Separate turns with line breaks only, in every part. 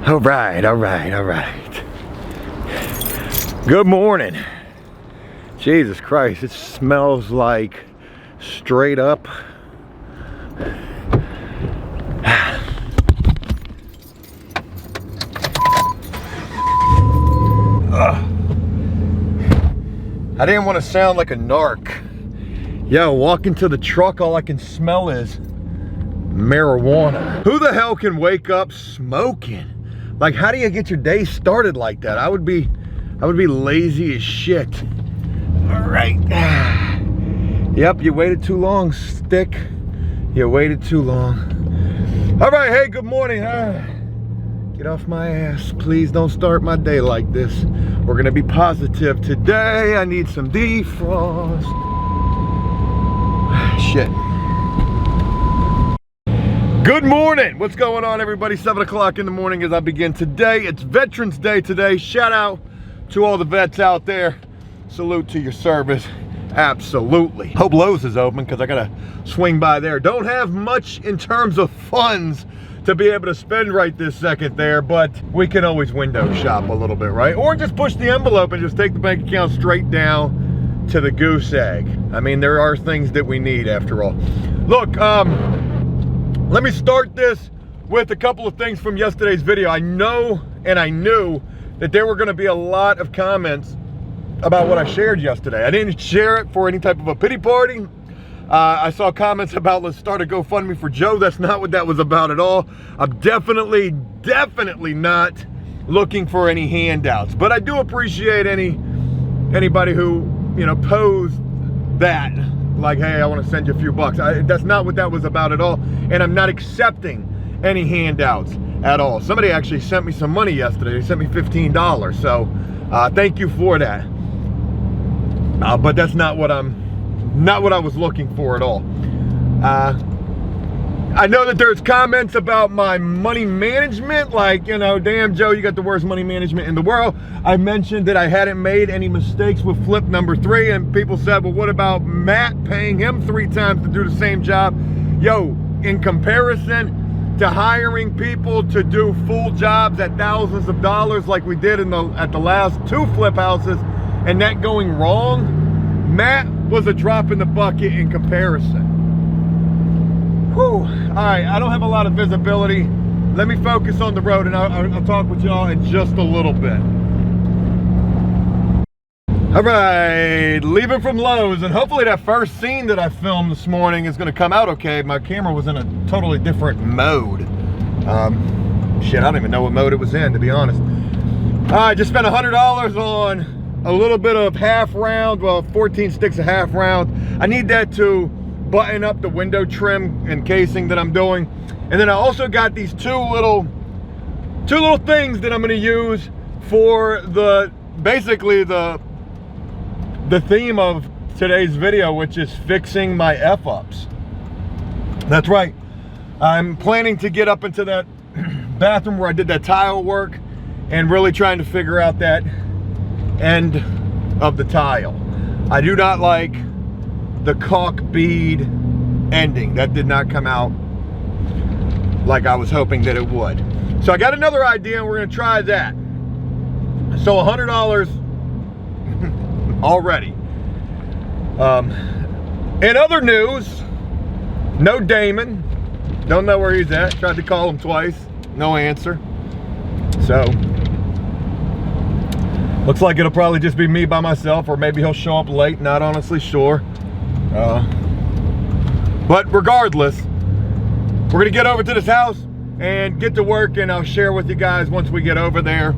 All right, all right, all right. Good morning. Jesus Christ, it smells like straight up. I didn't want to sound like a narc. Yo, walking to the truck, all I can smell is marijuana. Who the hell can wake up smoking? Like, how do you get your day started like that? I would be lazy as shit. All right. Yep, you waited too long, stick. You waited too long. All right, hey, good morning. Get off my ass. Please don't start my day like this. We're gonna be positive today. I need some defrost. Shit. Good morning. What's going on, everybody? 7 o'clock in the morning as I begin today. It's Veterans Day today. Shout out to all the vets out there. Salute to your service. Absolutely. Hope Lowe's is open because I gotta swing by there. Don't have much in terms of funds to be able to spend right this second there, but we can always window shop a little bit, right? Or just push the envelope and just take the bank account straight down to the goose egg. I mean, there are things that we need after all. Look, let me start this with a couple of things from yesterday's video. I know and I knew that there were gonna be a lot of comments about what I shared yesterday. I didn't share it for any type of a pity party. I saw comments about let's start a GoFundMe for Joe. That's not what that was about at all. I'm definitely not looking for any handouts. But I do appreciate anybody who, you know, posed that. Like, hey, I want to send you a few bucks. That's not what that was about at all. And I'm not accepting any handouts at all. Somebody actually sent me some money yesterday. They sent me $15. So thank you for that. But that's not what I was looking for at all. I know that there's comments about my money management, like, you know, damn Joe, you got the worst money management in the world. I mentioned that I hadn't made any mistakes with flip number 3, and people said, well, what about Matt paying him 3 times to do the same job? Yo, in comparison to hiring people to do full jobs at thousands of dollars like we did at the last 2 flip houses, and that going wrong, Matt was a drop in the bucket in comparison. Whew. All right, I don't have a lot of visibility. Let me focus on the road, and I'll talk with y'all in just a little bit. All right, leaving from Lowe's, and hopefully that first scene that I filmed this morning is gonna come out okay. My camera was in a totally different mode. Shit, I don't even know what mode it was in, to be honest. I just spent $100 on a little bit of half round, well, 14 sticks of half round. I need that to button up the window trim and casing that I'm doing. And then I also got these two little things that I'm gonna use for basically the theme of today's video, which is fixing my F-ups. That's right. I'm planning to get up into that bathroom where I did that tile work and really trying to figure out that end of the tile. I do not like the caulk bead ending. That did not come out like I was hoping that it would. So I got another idea, and we're gonna try that. So $100 already. In other news, no Damon. Don't know where he's at. Tried to call him twice, no answer. So looks like it'll probably just be me by myself, or maybe he'll show up late, not honestly sure. But regardless, we're gonna get over to this house and get to work, and I'll share with you guys once we get over there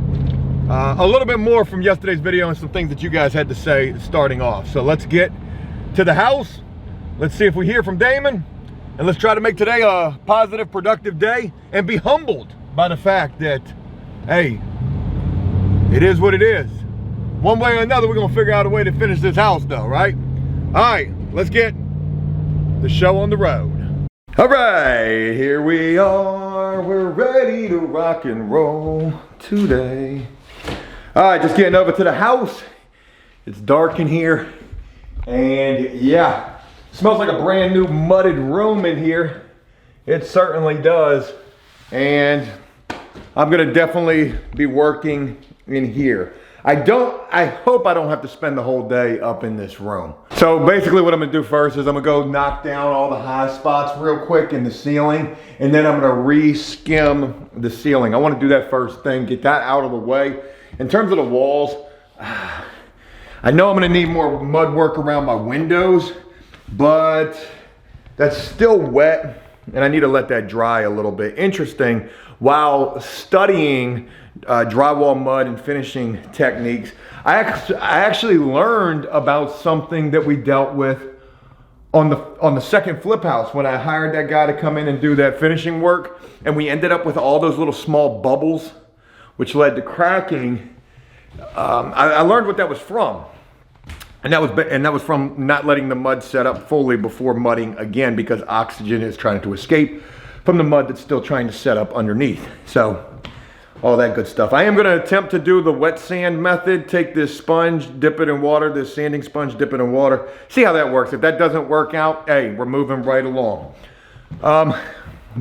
a little bit more from yesterday's video and some things that you guys had to say starting off. So let's get to the house. Let's see if we hear from Damon, and let's try to make today a positive, productive day and be humbled by the fact that, hey, it is what it is. One way or another, we're gonna figure out a way to finish this house though, right? All right, let's get the show on the road. All right, here we are. We're ready to rock and roll today. All right, just getting over to the house. It's dark in here, and yeah, smells like a brand new mudded room in here. It certainly does. And I'm gonna definitely be working in here. I hope I don't have to spend the whole day up in this room. So basically what I'm gonna do first is I'm gonna go knock down all the high spots real quick in the ceiling, and then I'm gonna re-skim the ceiling. I wanna do that first thing, get that out of the way. In terms of the walls, I know I'm gonna need more mud work around my windows, but that's still wet, and I need to let that dry a little bit. Interesting, while studying drywall mud and finishing techniques, I actually learned about something that we dealt with on the second flip house when I hired that guy to come in and do that finishing work, and we ended up with all those little small bubbles, which led to cracking. I learned what that was from. And that was from not letting the mud set up fully before mudding again, because oxygen is trying to escape from the mud that's still trying to set up underneath. So all that good stuff. I am going to attempt to do the wet sand method. Take this sponge, dip it in water, this sanding sponge, dip it in water. See how that works. If that doesn't work out, hey, we're moving right along.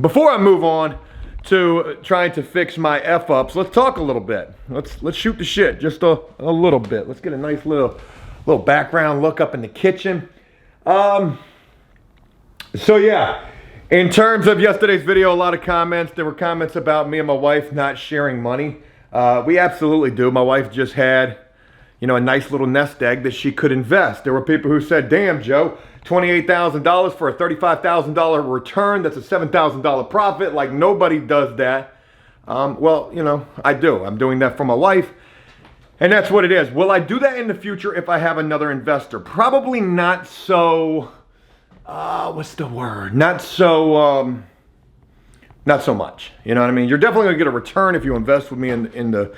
Before I move on to trying to fix my F-ups, let's talk a little bit. Let's shoot the shit just a little bit. Let's get a nice little background look up in the kitchen. So yeah, in terms of yesterday's video, a lot of comments. There were comments about me and my wife not sharing money. We absolutely do. My wife just had, you know, a nice little nest egg that she could invest. There were people who said, damn, Joe, $28,000 for a $35,000 return. That's a $7,000 profit. Like, nobody does that. Well, you know, I do. I'm doing that for my wife. And that's what it is. Will I do that in the future if I have another investor? Probably not so, what's the word? Not so much. You know what I mean? You're definitely gonna get a return if you invest with me in the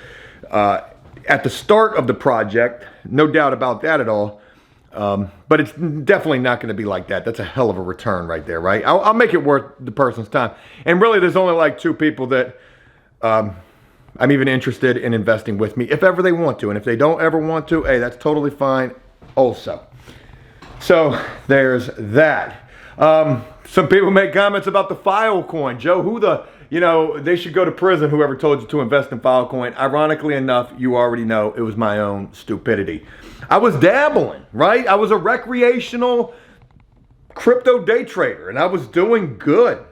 at the start of the project. No doubt about that at all. But it's definitely not gonna be like that. That's a hell of a return right there, right? I'll make it worth the person's time. And really, there's only like 2 people that I'm even interested in investing with me if ever they want to. And if they don't ever want to, hey, that's totally fine also. So there's that. Some people make comments about the Filecoin. Joe, they should go to prison, whoever told you to invest in Filecoin. Ironically enough, you already know it was my own stupidity. I was dabbling, right? I was a recreational crypto day trader, and I was doing good.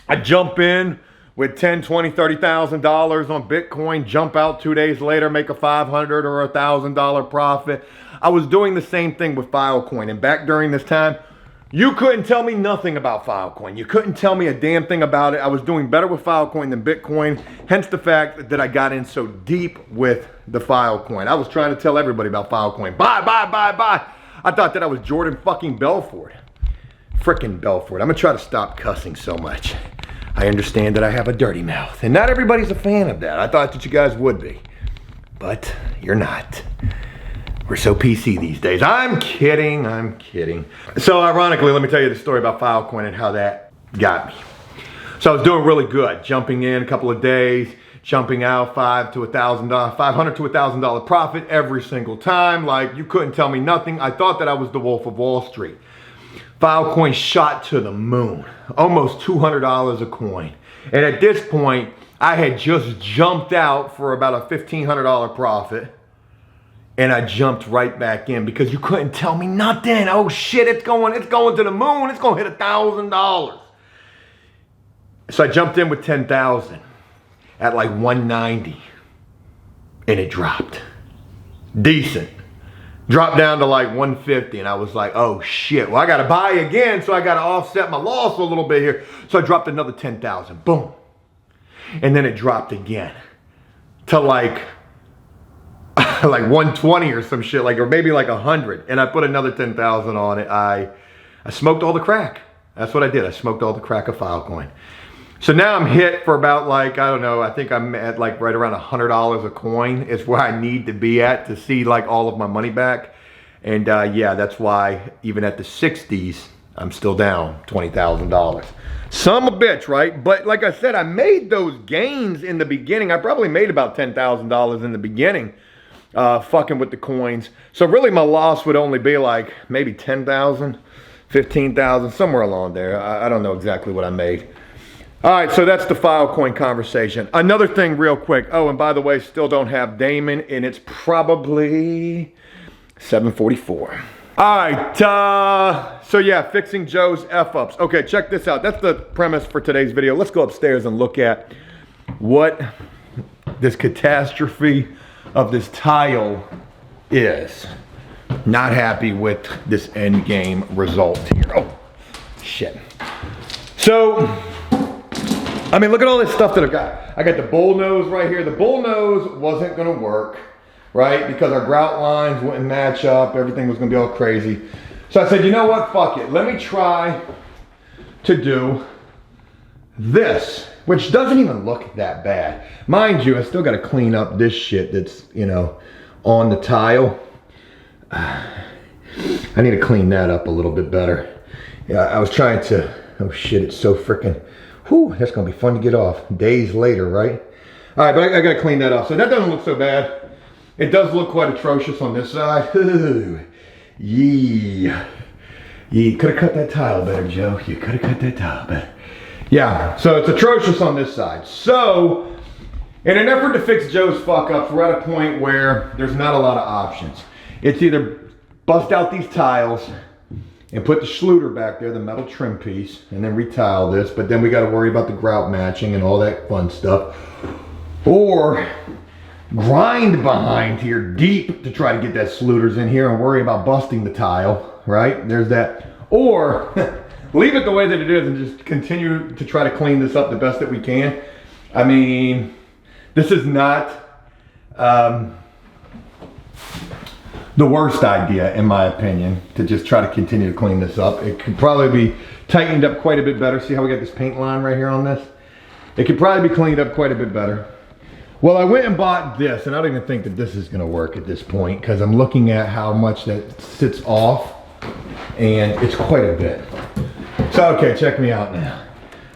I jump in with $10,000, $20,000, $30,000 on Bitcoin, jump out 2 days later, make a $500 or $1,000 profit. I was doing the same thing with Filecoin. And back during this time, you couldn't tell me nothing about Filecoin. You couldn't tell me a damn thing about it. I was doing better with Filecoin than Bitcoin, hence the fact that I got in so deep with the Filecoin. I was trying to tell everybody about Filecoin. Buy, buy, buy, buy. I thought that I was Jordan fucking Belfort. Frickin' Belfort. I'm gonna try to stop cussing so much. I understand that I have a dirty mouth, and not everybody's a fan of that. I thought that you guys would be, but you're not. We're so PC these days. I'm kidding. So ironically, let me tell you the story about Filecoin and how that got me. So I was doing really good, jumping in a couple of days, jumping out $500 to $1,000 profit every single time. Like, you couldn't tell me nothing. I thought that I was the Wolf of Wall Street. Filecoin shot to the moon, almost $200 a coin. And at this point, I had just jumped out for about a $1,500 profit. And I jumped right back in because you couldn't tell me nothing. Oh shit, it's going to the moon. It's going to hit $1,000. So I jumped in with 10,000 at like 190. And it dropped. Decent. Dropped down to like 150, and I was like, oh shit, well I gotta buy again, so I gotta offset my loss a little bit here. So I dropped another 10,000, boom. And then it dropped again to like 120 or some shit, or maybe like 100. And I put another 10,000 on it. I smoked all the crack. That's what I did. I smoked all the crack of Filecoin. So now I'm hit for about like, I don't know, I think I'm at like right around $100 a coin is where I need to be at to see like all of my money back. And yeah, that's why even at the 60s, I'm still down $20,000. Some a bitch, right? But like I said, I made those gains in the beginning. I probably made about $10,000 in the beginning fucking with the coins. So really my loss would only be like maybe 10,000, 15,000, somewhere along there. I don't know exactly what I made. All right, so that's the Filecoin conversation. Another thing real quick. Oh, and by the way, still don't have Damon, and it's probably 7:44. All right, so yeah, fixing Joe's F-ups. Okay, check this out. That's the premise for today's video. Let's go upstairs and look at what this catastrophe of this tile is. Not happy with this end game result here. Oh, shit. So, I mean, look at all this stuff that I've got. I got the bull nose right here. The bull nose wasn't gonna work, right? Because our grout lines wouldn't match up. Everything was gonna be all crazy. So I said, you know what, fuck it. Let me try to do this, which doesn't even look that bad. Mind you, I still gotta clean up this shit that's, you know, on the tile. I need to clean that up a little bit better. Yeah, I was trying to, oh shit, it's so freaking, whew, that's gonna be fun to get off. Days later, right? All right, but I gotta clean that up. So that doesn't look so bad. It does look quite atrocious on this side. Ooh, yeah. You could have cut that tile better, Joe. You could have cut that tile better. Yeah, so it's atrocious on this side. So, in an effort to fix Joe's fuck ups, we're at a point where there's not a lot of options. It's either bust out these tiles and put the Schluter back there, the metal trim piece, and then retile this, but then we got to worry about the grout matching and all that fun stuff. Or grind behind here deep to try to get that Schluters in here and worry about busting the tile, right? There's that. Or leave it the way that it is and just continue to try to clean this up the best that we can. I mean, this is not the worst idea, in my opinion, to just try to continue to clean this up. It could probably be tightened up quite a bit better. See how we got this paint line right here on this? It could probably be cleaned up quite a bit better. Well, I went and bought this, and I don't even think that this is gonna work at this point because I'm looking at how much that sits off, and it's quite a bit. So, okay, check me out now.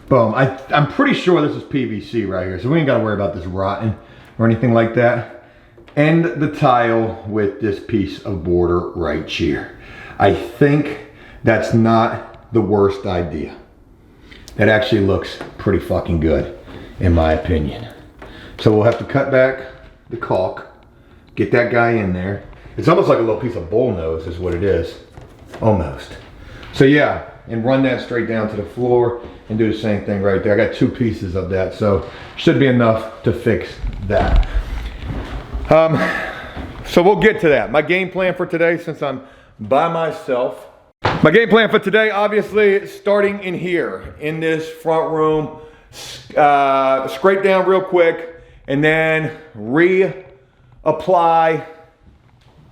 Boom, I'm pretty sure this is PVC right here, so we ain't gotta worry about this rotting or anything like that. End the tile with this piece of border right here. I think that's not the worst idea. It actually looks pretty fucking good, in my opinion. So we'll have to cut back the caulk, get that guy in there. It's almost like a little piece of bull nose is what it is, almost. So yeah, and run that straight down to the floor and do the same thing right there. I got two pieces of that, so should be enough to fix that. So we'll get to that. My game plan for today, since I'm by myself, my game plan for today, obviously, starting in here, in this front room, scrape down real quick, and then reapply.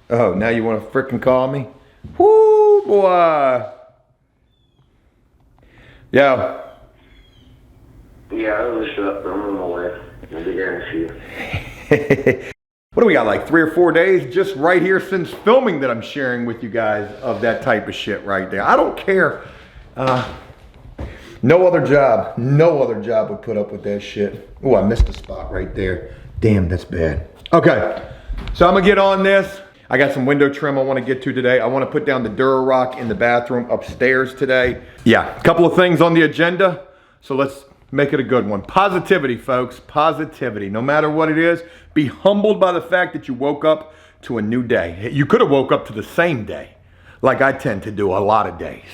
Oh, now you want to frickin' call me? Woo, boy. Yeah.
Yeah, I was up. I'm on my way. I'll be there in a few.
What do we got, like 3 or 4 days just right here since filming that I'm sharing with you guys of that type of shit right there. I don't care. No other job would put up with that shit. Oh, I missed a spot right there. Damn, that's bad. Okay, so I'm gonna get on this. I got some window trim I wanna get to today. I wanna put down the durarock in the bathroom upstairs today. Yeah, a couple of things on the agenda, so let's make it a good one. Positivity, folks, positivity. No matter what it is, be humbled by the fact that you woke up to a new day. You could have woke up to the same day, like I tend to do a lot of days.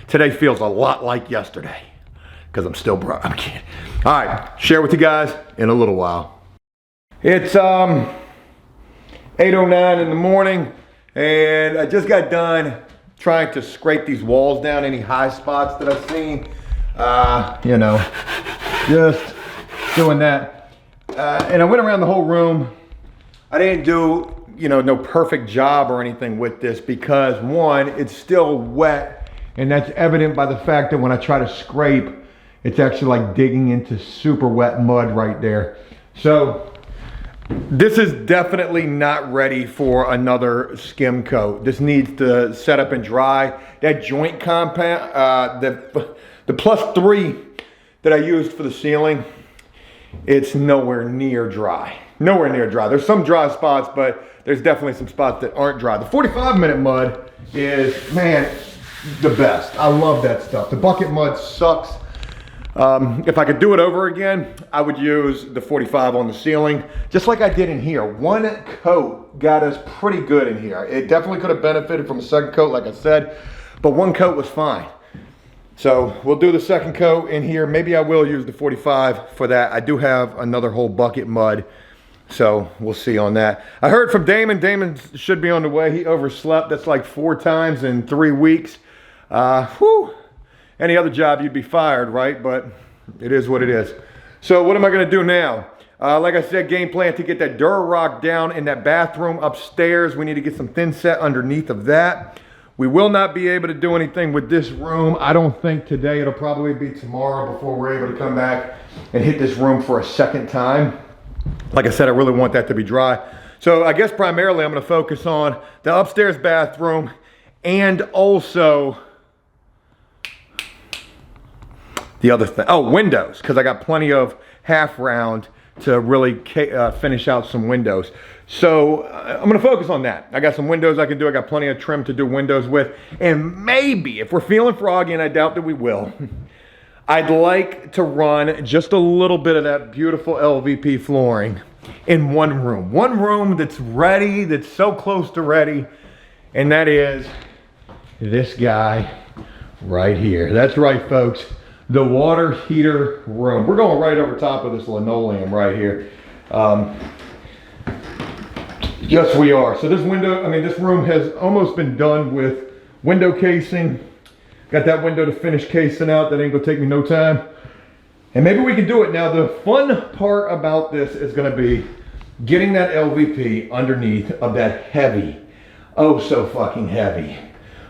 Today feels a lot like yesterday, because I'm still broke. I'm kidding. All right, share with you guys in a little while. It's 8:09 in the morning, and I just got done trying to scrape these walls down, any high spots that I've seen. You know, just doing that. And I went around the whole room. I didn't do, you know, no perfect job or anything with this because one, it's still wet, and that's evident by the fact that when I try to scrape, it's actually like digging into super wet mud right there. So this is definitely not ready for another skim coat. This needs to set up and dry. That joint compound, the +3 that I used for the ceiling, it's nowhere near dry. Nowhere near dry. There's some dry spots, but there's definitely some spots that aren't dry. The 45-minute mud is, man, the best. I love that stuff. The bucket mud sucks. If I could do it over again, I would use the 45 on the ceiling, just like I did in here. One coat got us pretty good in here. It definitely could have benefited from a second coat, like I said, but one coat was fine. So we'll do the second coat in here. Maybe I will use the 45 for that. I do have another whole bucket mud, so we'll see on that. I heard from Damon. Damon should be on the way. He overslept. That's like 4 times in 3 weeks. Whew. Any other job, you'd be fired, right? But it is what it is. So what am I going to do now? Like I said, game plan to get that durarock down in that bathroom upstairs. We need to get some thin set underneath of that. We will not be able to do anything with this room. I don't think today. It'll probably be tomorrow before we're able to come back and hit this room for a second time. Like I said, I really want that to be dry. So I guess primarily I'm going to focus on the upstairs bathroom and also the other thing, windows, because I got plenty of half round to really finish out some windows. So I'm gonna focus on that. I got some windows I can do. I got plenty of trim to do windows with. And maybe, if we're feeling froggy, and I doubt that we will, I'd like to run just a little bit of that beautiful LVP flooring in one room. One room that's ready, that's so close to ready, and that is this guy right here. That's right, folks. The water heater room. We're going right over top of this linoleum right here. Yes, we are. So this this room has almost been done with window casing. Got that window to finish casing out. That ain't gonna take me no time. And maybe we can do it. Now, the fun part about this is gonna be getting that LVP underneath of that heavy, oh so fucking heavy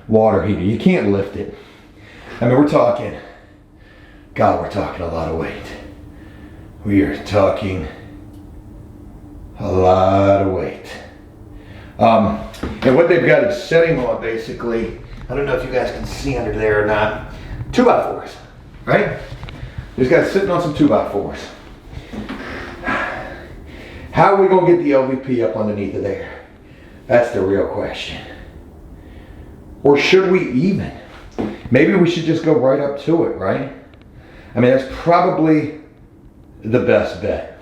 water heater. You can't lift it. I mean, we're talking a lot of weight. We are talking a lot of weight. And what they've got it setting on, basically, I don't know if you guys can see under there or not, 2x4s, right? Just got it sitting on some 2x4s. How are we gonna get the LVP up underneath of there? That's the real question. Or should we even? Maybe we should just go right up to it, right? I mean, that's probably the best bet.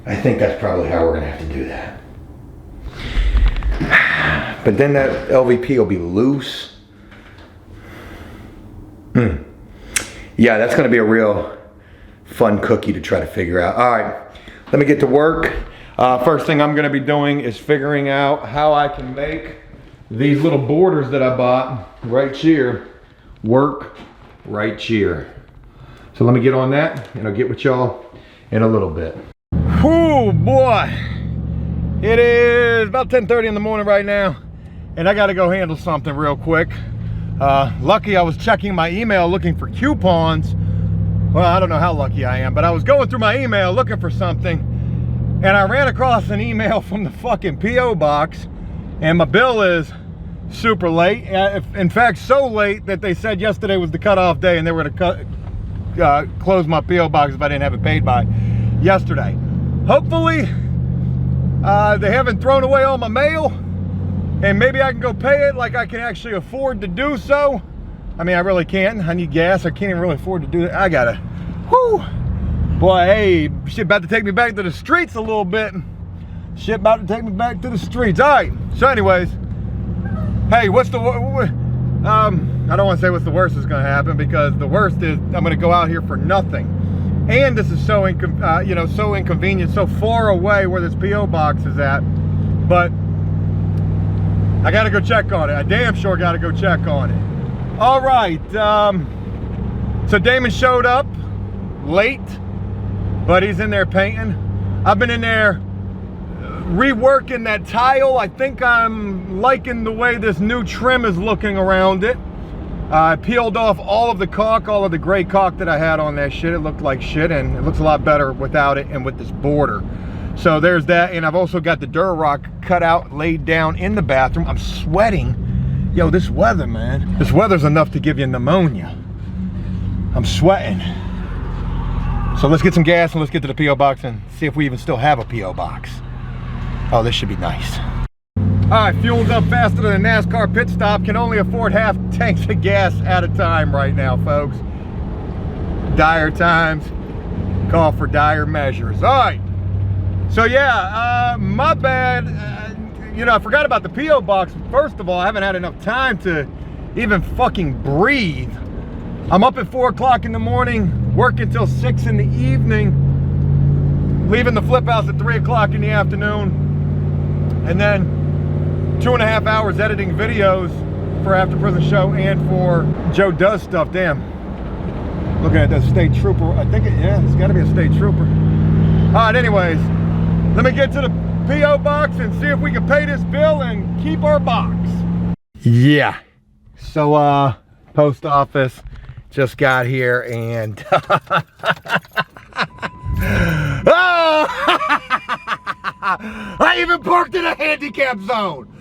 I think that's probably how we're gonna have to do that. But then that LVP will be loose. Yeah, that's gonna be a real fun cookie to try to figure out. All right, let me get to work. First thing I'm gonna be doing is figuring out how I can make these little borders that I bought right here work right here. So let me get on that and I'll get with y'all in a little bit. Whoo, boy. It is about 10:30 in the morning right now, and I gotta go handle something real quick. Lucky I was checking my email looking for coupons. Well, I don't know how lucky I am, but I was going through my email looking for something, and I ran across an email from the fucking P.O. box, and my bill is super late. In fact, so late that they said yesterday was the cutoff day and they were gonna close my P.O. box if I didn't have it paid by yesterday. Hopefully, they haven't thrown away all my mail, and maybe I can go pay it like I can actually afford to do so. I mean, I really can't. I need gas. I can't even really afford to do that. I gotta, whoo. Boy, hey, shit about to take me back to the streets a little bit. Shit about to take me back to the streets. All right, so anyways, hey, what's the, I don't want to say what's the worst is going to happen, because the worst is I'm going to go out here for nothing. And this is so so inconvenient, so far away where this P.O. box is at. But I got to go check on it. I damn sure got to go check on it. All right. So Damon showed up late, but he's in there painting. I've been in there reworking that tile. I think I'm liking the way this new trim is looking around it. I peeled off all of the caulk, all of the gray caulk that I had on that shit. It looked like shit, and it looks a lot better without it and with this border. So there's that, and I've also got the durarock cut out, laid down in the bathroom. I'm sweating. Yo, this weather, man. This weather's enough to give you pneumonia. I'm sweating. So let's get some gas and let's get to the P.O. box and see if we even still have a P.O. box. Oh, this should be nice. All right, fuel's up faster than a NASCAR pit stop. Can only afford half tanks of gas at a time right now, folks. Dire times call for dire measures. All right. So yeah, my bad. You know, I forgot about the P.O. box. First of all, I haven't had enough time to even fucking breathe. I'm up at 4 o'clock in the morning, working till 6 in the evening, leaving the flip house at 3 o'clock in the afternoon, and then 2.5 hours editing videos for After Prison Show and for Joe Does Stuff. Damn. Looking at that state trooper. I think it's got to be a state trooper. All right, anyways, let me get to the P.O. box and see if we can pay this bill and keep our box. Yeah. So, post office just got here and I even parked in a handicap zone.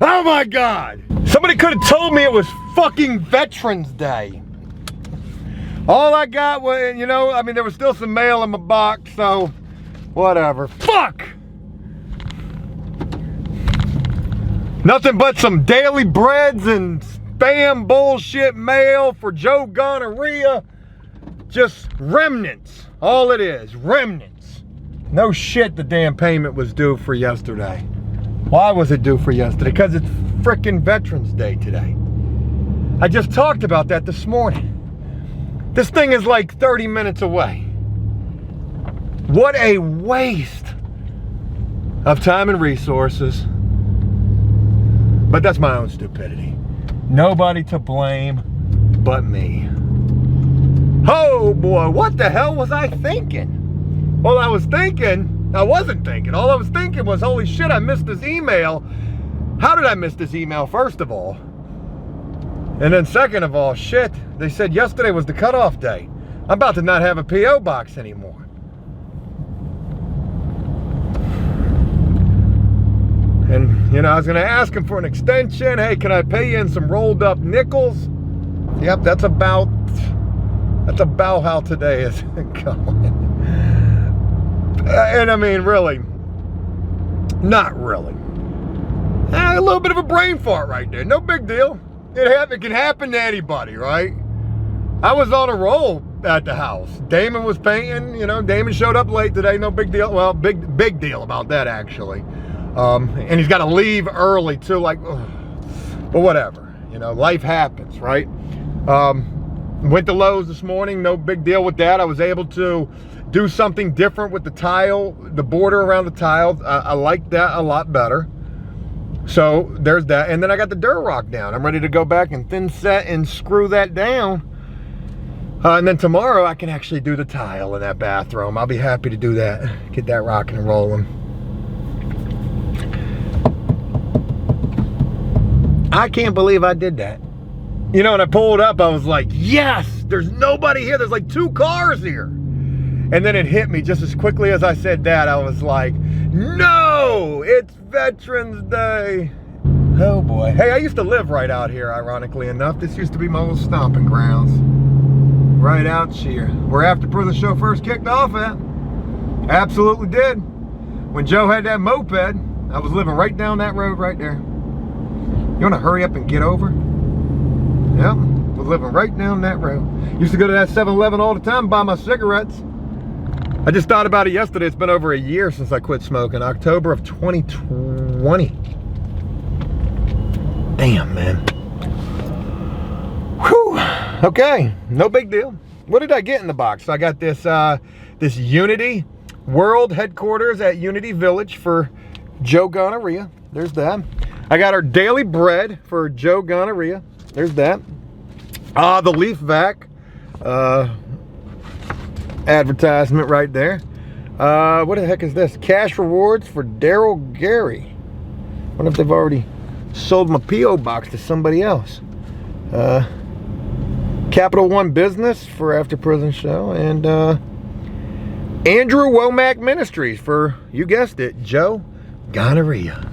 Oh my God. Somebody could have told me it was fucking Veterans Day. All I got was, you know, I mean, there was still some mail in my box, so whatever. Fuck! Nothing but some daily breads and spam bullshit mail for Joe Gonorrhea. Just remnants. All it is, remnants. No shit, the damn payment was due for yesterday. Why was it due for yesterday? Because it's frickin' Veterans Day today. I just talked about that this morning. This thing is like 30 minutes away. What a waste of time and resources. But that's my own stupidity. Nobody to blame but me. Oh boy, what the hell was I thinking? Well, I wasn't thinking. All I was thinking was, holy shit, I missed this email. How did I miss this email, first of all? And then second of all, shit, they said yesterday was the cutoff day. I'm about to not have a P.O. box anymore. And, you know, I was going to ask him for an extension. Hey, can I pay you in some rolled up nickels? Yep, that's about how today is going. And I mean, really, not really. A little bit of a brain fart right there. No big deal. It can happen to anybody, right? I was on a roll at the house. Damon was painting, you know, Damon showed up late today, no big deal. Well, big deal about that, actually. And he's got to leave early too, like, ugh. But whatever, you know, life happens, right? Went to Lowe's this morning, no big deal with that. I was able to do something different with the tile, the border around the tiles. I like that a lot better. So there's that. And then I got the durarock down. I'm ready to go back and thin set and screw that down. And then tomorrow I can actually do the tile in that bathroom. I'll be happy to do that. Get that rocking and rolling. I can't believe I did that. You know, when I pulled up, I was like, yes, there's nobody here. There's like 2 cars here. And then it hit me just as quickly as I said that. I was like, no, it's Veterans Day. Oh boy. Hey, I used to live right out here, ironically enough. This used to be my old stomping grounds. Right out here. Where After Prison Show first kicked off at. Absolutely did. When Joe had that moped, I was living right down that road right there. You want to hurry up and get over? Yep, was living right down that road. Used to go to that 7-Eleven all the time, buy my cigarettes. I just thought about it yesterday. It's been over a year since I quit smoking. October of 2020. Damn, man. Whew. Okay, no big deal. What did I get in the box? So I got this this Unity World Headquarters at Unity Village for Joe Gonorrhea. There's that. I got our daily bread for Joe Gonorrhea. There's that. The leaf vac. Advertisement right there. What the heck is this? Cash rewards for Daryl Gary. Wonder if they've already sold my P.O. box to somebody else. Capital One Business for After Prison Show. And Andrew Womack Ministries for, you guessed it, Joe Gonorrhea.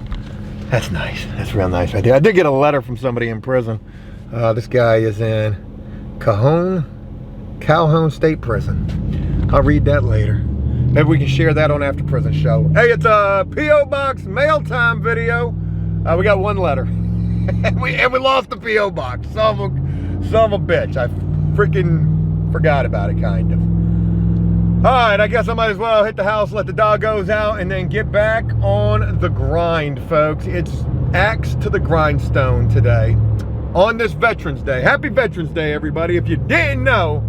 That's nice. That's real nice right there. I did get a letter from somebody in prison. This guy is in Calhoun State Prison. I'll read that later. Maybe we can share that on After Prison Show. Hey, it's a P.O. Box mail time video. We got 1 letter. and we lost the P.O. Box. Son of a bitch. I freaking Forgot about it, kind of. All right, I guess I might as well hit the house, let the doggos out, and then get back on the grind, folks. It's axe to the grindstone today on this Veterans Day. Happy Veterans Day, everybody. If you didn't know,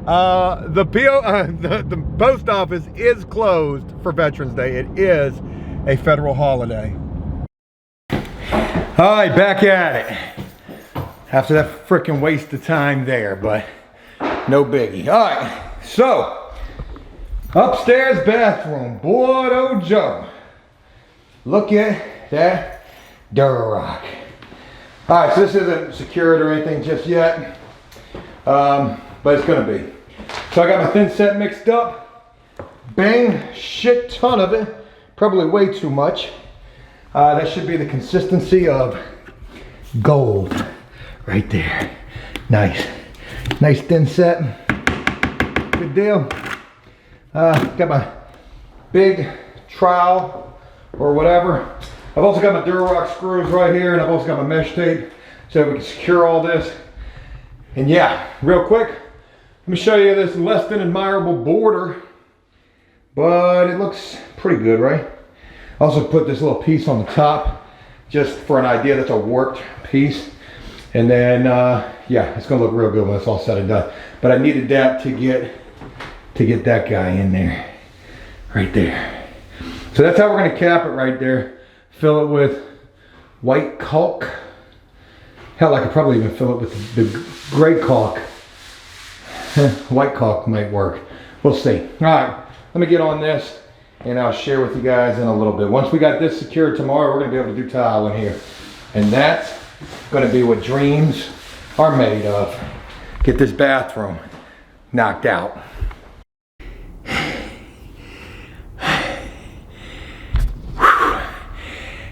the post office is closed for Veterans Day. It is a federal holiday. All right, back at it. After that freaking waste of time there, but no biggie. All right, so upstairs bathroom, boy, oh Joe. Look at that durarock. All right, so this isn't secured or anything just yet, but it's gonna be. So I got my thin set mixed up. Bang, shit ton of it. Probably way too much. That should be the consistency of gold right there. Nice. Nice thin set. Good deal. Got my big trowel or whatever. I've also got my durarock screws right here, and I've also got my mesh tape so we can secure all this. And yeah, real quick, let me show you this less than admirable border, but it looks pretty good, right? I also put this little piece on the top just for an idea that's a warped piece. And then, yeah, it's gonna look real good when it's all said and done. But I needed that to get that guy in there, right there. So that's how we're gonna cap it right there. Fill it with white caulk. Hell, I could probably even fill it with the gray caulk. White caulk might work. We'll see. All right, let me get on this and I'll share with you guys in a little bit. Once we got this secured tomorrow, we're gonna be able to do tile in here. And that's gonna be what dreams are made of. Get this bathroom knocked out.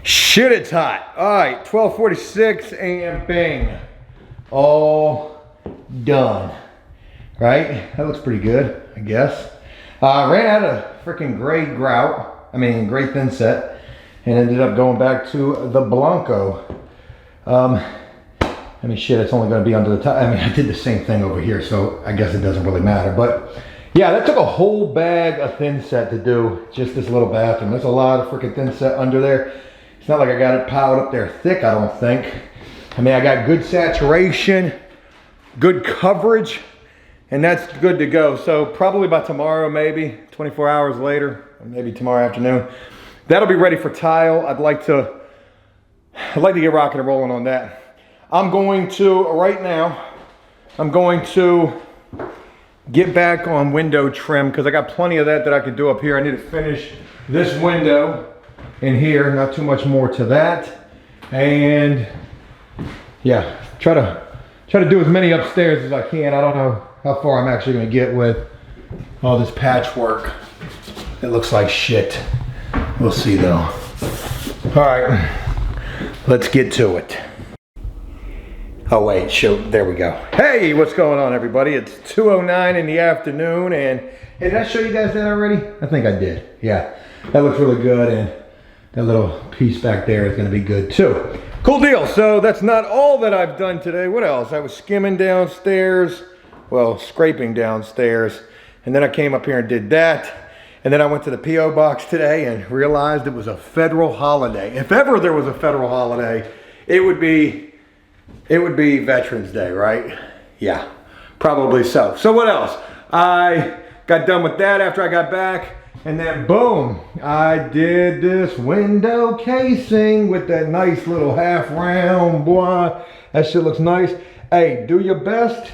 Shit, it's hot. All right, 12:46 a.m. bang. All done. Right? That looks pretty good, I guess. Ran out of freaking gray gray thin set, and ended up going back to the Blanco. I mean, shit, it's only gonna be under the top. I mean, I did the same thing over here, so I guess it doesn't really matter. But yeah, that took a whole bag of thin set to do just this little bathroom. There's a lot of freaking thin set under there. It's not like I got it piled up there thick, I don't think. I mean, I got good saturation, good coverage, and that's good to go. So probably by tomorrow, maybe 24 hours later, or maybe tomorrow afternoon, that'll be ready for tile. I'd like to get rocking and rolling on that. I'm going to, right now, get back on window trim because I got plenty of that I could do up here. I need to finish this window in here, not too much more to that. And yeah, try to do as many upstairs as I can. I don't know how far I'm actually gonna get with all this patchwork. It looks like shit. We'll see though. All right, let's get to it. Oh wait, there we go. Hey, what's going on everybody? It's 2:09 in the afternoon, and hey, did I show you guys that already? I think I did, yeah. That looks really good, and that little piece back there is gonna be good too. Cool deal, so that's not all that I've done today. What else? I was skimming downstairs, well, scraping downstairs, and then I came up here and did that. And then I went to the P.O. box today and realized it was a federal holiday. If ever there was a federal holiday, it would be Veterans Day, right? Yeah, probably so. So what else? I got done with that after I got back, and then boom, I did this window casing with that nice little half round, boy. That shit looks nice. Hey, do your best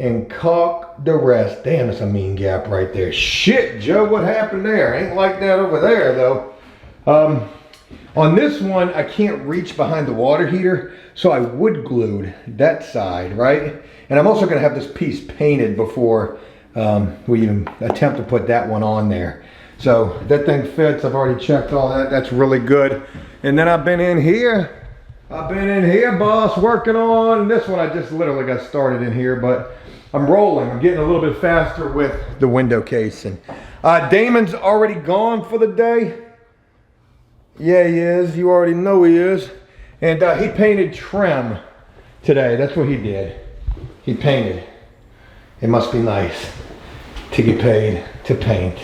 and caulk the rest. Damn, it's a mean gap right there. Shit, Joe, what happened there? Ain't like that over there though. On this one, I can't reach behind the water heater, so I wood glued that side, right? And I'm also gonna have this piece painted before we even attempt to put that one on there. So that thing fits. I've already checked all that. That's really good. And then I've been in here, boss, working on this one. I just literally got started in here, but I'm rolling. I'm getting a little bit faster with the window casing. Damon's already gone for the day. Yeah, he is. You already know he is. And he painted trim today. That's what he did. He painted. It must be nice to get paid to paint.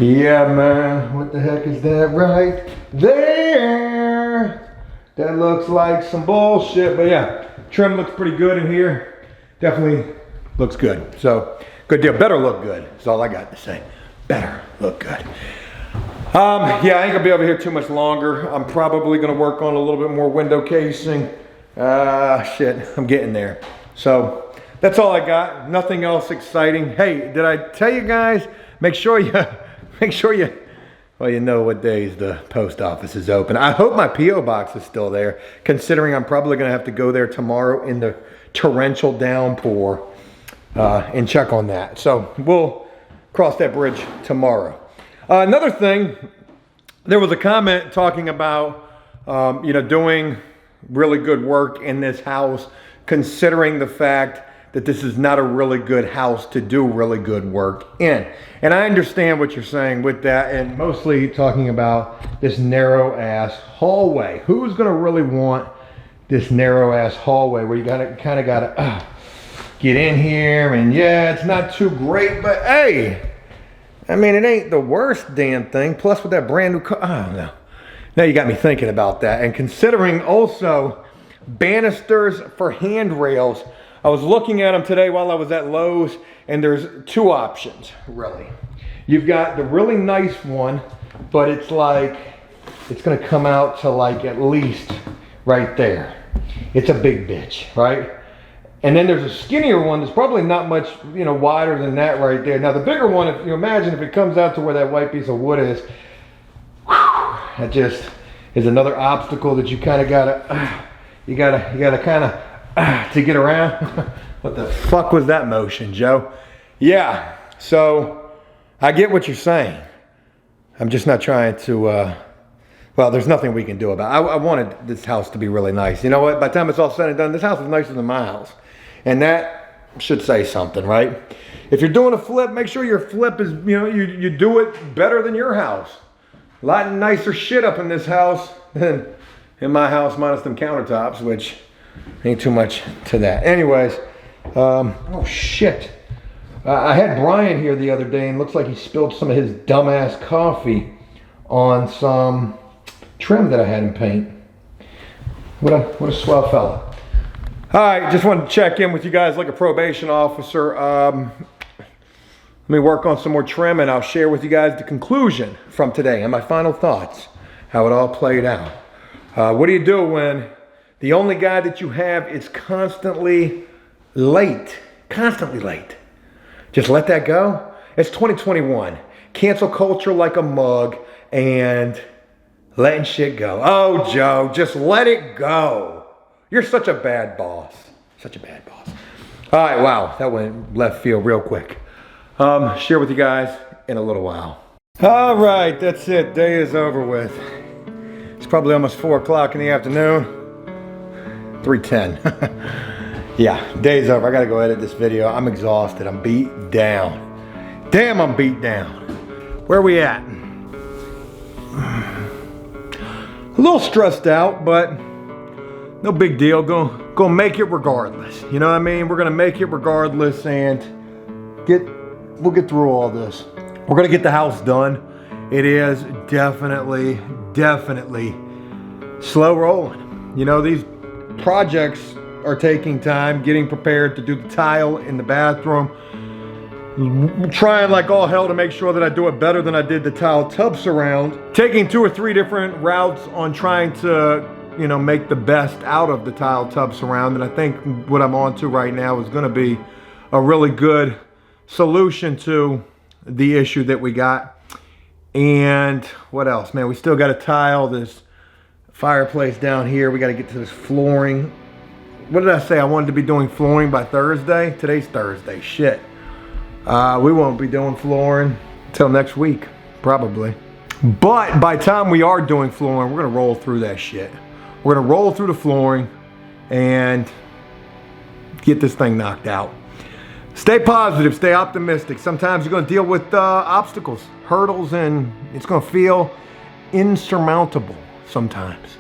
Yeah, man, what the heck is that right there? That looks like some bullshit, but yeah, trim looks pretty good in here. Definitely looks good. So, good deal. Better look good is all I got to say. Better look good. Yeah, I ain't gonna be over here too much longer. I'm probably gonna work on a little bit more window casing. Shit, I'm getting there. So, that's all I got. Nothing else exciting. Hey, did I tell you guys, make sure you, well, you know what days the post office is open. I hope my P.O. box is still there, considering I'm probably gonna have to go there tomorrow in the torrential downpour and check on that. So, we'll cross that bridge tomorrow. Another thing, there was a comment talking about, doing really good work in this house, considering the fact that this is not a really good house to do really good work in. And I understand what you're saying with that, and mostly talking about this narrow ass hallway. Who's gonna really want this narrow ass hallway where you kind of gotta get in here, and yeah, it's not too great, but hey, I mean, it ain't the worst damn thing. Plus with that brand new car, oh no. Now you got me thinking about that. And considering also banisters for handrails, I was looking at them today while I was at Lowe's, and there's two options, really. You've got the really nice one, but it's like, it's gonna come out to like at least right there. It's a big bitch, right? And then there's a skinnier one that's probably not much, wider than that right there. Now the bigger one, if you imagine if it comes out to where that white piece of wood is, that just is another obstacle that you kind of gotta, you gotta kind of, to get around. What the fuck was that motion, Joe? Yeah, so I get what you're saying. I'm just not trying to, well, there's nothing we can do about it. I wanted this house to be really nice. You know what? By the time it's all said and done, this house is nicer than my house. And that should say something, right? If you're doing a flip, make sure your flip is, you do it better than your house. A lot nicer shit up in this house than in my house, minus them countertops, which ain't too much to that. Anyways, oh shit. I had Brian here the other day, and looks like he spilled some of his dumbass coffee on some trim that I had him paint. What a swell fella. All right, just wanted to check in with you guys like a probation officer. Let me work on some more trim, and I'll share with you guys the conclusion from today and my final thoughts, how it all played out. What do you do when the only guy that you have is constantly late? Constantly late. Just let that go? It's 2021. Cancel culture like a mug and letting shit go. Oh, Joe, just let it go. You're such a bad boss. Such a bad boss. All right, wow, that went left field real quick. Share with you guys in a little while. All right, that's it. Day is over with. It's probably almost 4 o'clock in the afternoon. 3:10. Yeah, day's over. I gotta go edit this video. I'm exhausted. I'm beat down. Damn, I'm beat down. Where are we at? A little stressed out, but no big deal. Gonna make it regardless. You know what I mean? We're gonna make it regardless, and we'll get through all this. We're gonna get the house done. It is definitely slow rolling. These projects are taking time, getting prepared to do the tile in the bathroom. Trying like all hell to make sure that I do it better than I did the tile tub surround. Taking 2 or 3 different routes on trying to, make the best out of the tile tub surround. And I think what I'm on to right now is gonna be a really good solution to the issue that we got. And what else, man? We still got to tile this fireplace down here. We got to get to this flooring. What did I say? I wanted to be doing flooring by Thursday. Today's Thursday. Shit. We won't be doing flooring until next week, probably. But by the time we are doing flooring, we're going to roll through that shit. We're going to roll through the flooring and get this thing knocked out. Stay positive, stay optimistic. Sometimes you're going to deal with obstacles, hurdles, and it's going to feel insurmountable sometimes.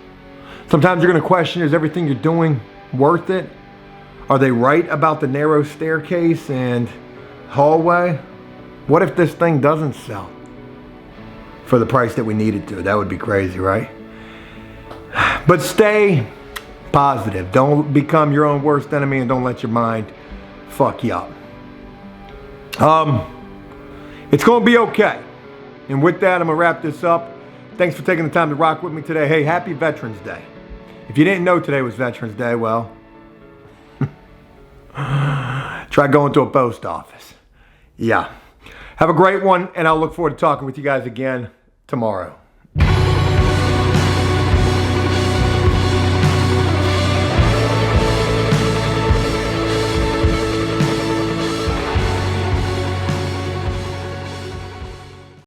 Sometimes you're going to question, is everything you're doing worth it? Are they right about the narrow staircase and hallway? What if this thing doesn't sell for the price that we need it to? That would be crazy, right? But stay positive. Don't become your own worst enemy, and don't let your mind fuck you up. It's going to be okay. And with that, I'm going to wrap this up. Thanks for taking the time to rock with me today. Hey, happy Veterans Day. If you didn't know today was Veterans Day, well, try going to a post office. Yeah. Have a great one, and I'll look forward to talking with you guys again tomorrow.